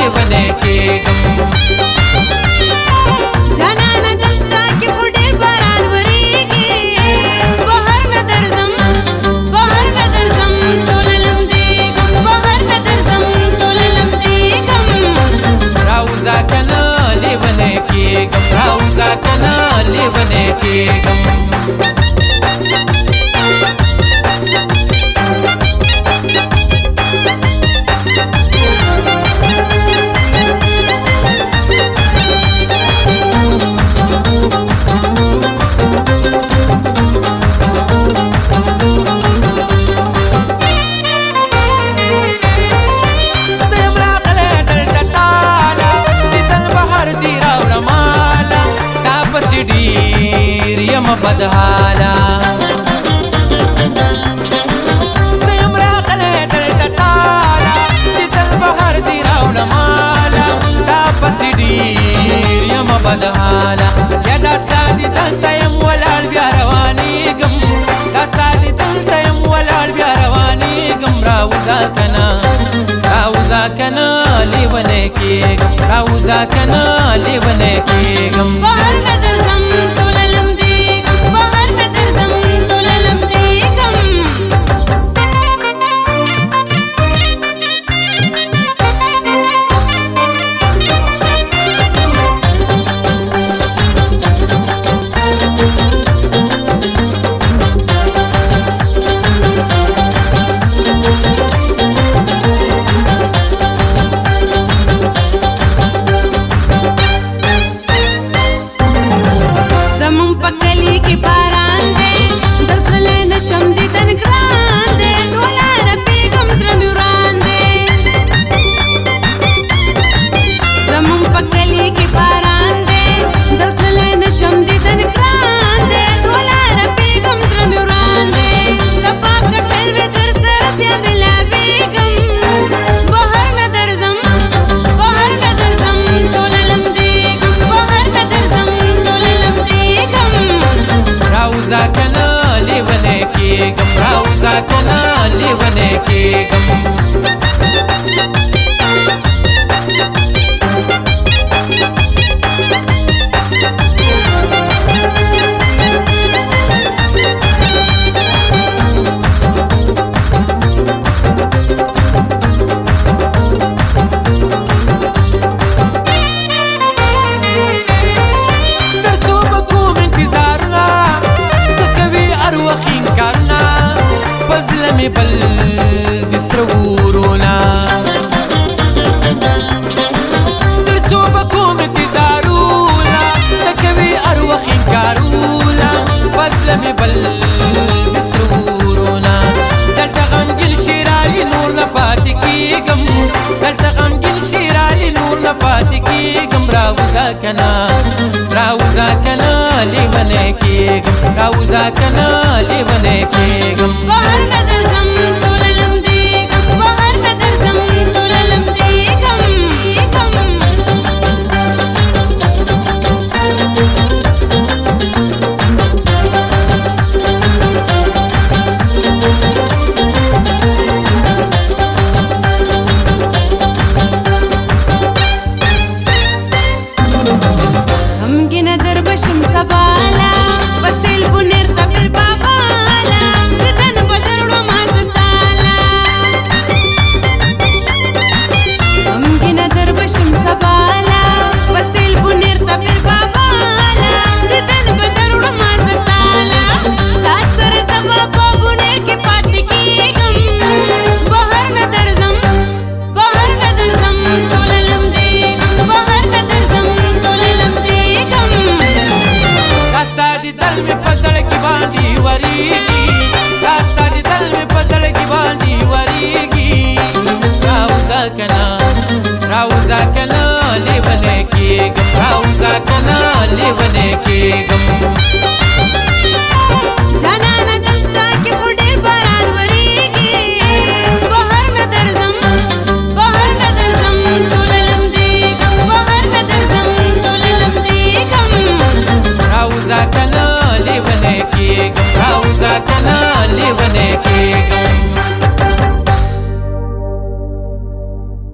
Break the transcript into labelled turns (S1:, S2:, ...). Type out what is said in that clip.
S1: लेवने केगम
S2: जनाना दलता के फुटेर बारान वरीगी बहर नदरजम तोललम देगम बहर नदरजम तोललम देगम
S1: राउजा कना लेवने केगम राउजा कना लेवने केगम बदहाला सेमरा कले दलताला दिल बहर दी रावण माला तापसिडीर यम बदहाला या दास्तादी दलतयम वलाल ब्यारवानी गम दास्तादी दलतयम वलाल ब्यारवानी गम राउजा कना लेवने के गम राउजा कना लेवने के गम
S2: बहर नदरजम तोललम देगम बहर नदरजम तोललम देगम जमुन पकली के पारान दे दलकले नशम दी तन ग्रान दे दोला रबी गम जमुरान दे जमुन पकली के पारान दे दलकले नशम दी तन ग्रान दे दोला रबी गम जमुरान दे सपा कटल वे दर सरफिया मिला बेगम बहर नदरजम तोललम देगम बहर नदरजम तोललम देगम
S1: राउजा कना लेवने केगम राउजा कना लेवने केगम بل دسترورونا درسو بكم انتظارونا تكوي أروخ إنكارونا بزلمي بل دسترورونا دلتغم جل شيرالي نور نفاتكي قم دلتغم جل شيرالي نور نفاتكي قم راوزا كنا لونكي قم راوزا كنا لونكي قم
S2: بهر ندرزم توللم ديگم بهر ندرزم توللم ديگم हम गिना दरबशम सबाला बसिल बुनेर तबिर बाबाला विधन बदरुड़ो माजताला हम गिना दरबशम सबाला बसिल बुनेर तबिर बाबाला विधन बदरुड़ो माजताला तासर जमा बाबुने के पात की गम बहर नदरजम तोललम देगम बहर नदरजम तोललम देगम
S1: रास्ता दी दल में पजल की बांधी वरीगी रास्ता दी दल में पजल की बांधी वरीगी राउजा कना लेवने के गम राउजा कना लेवने के गम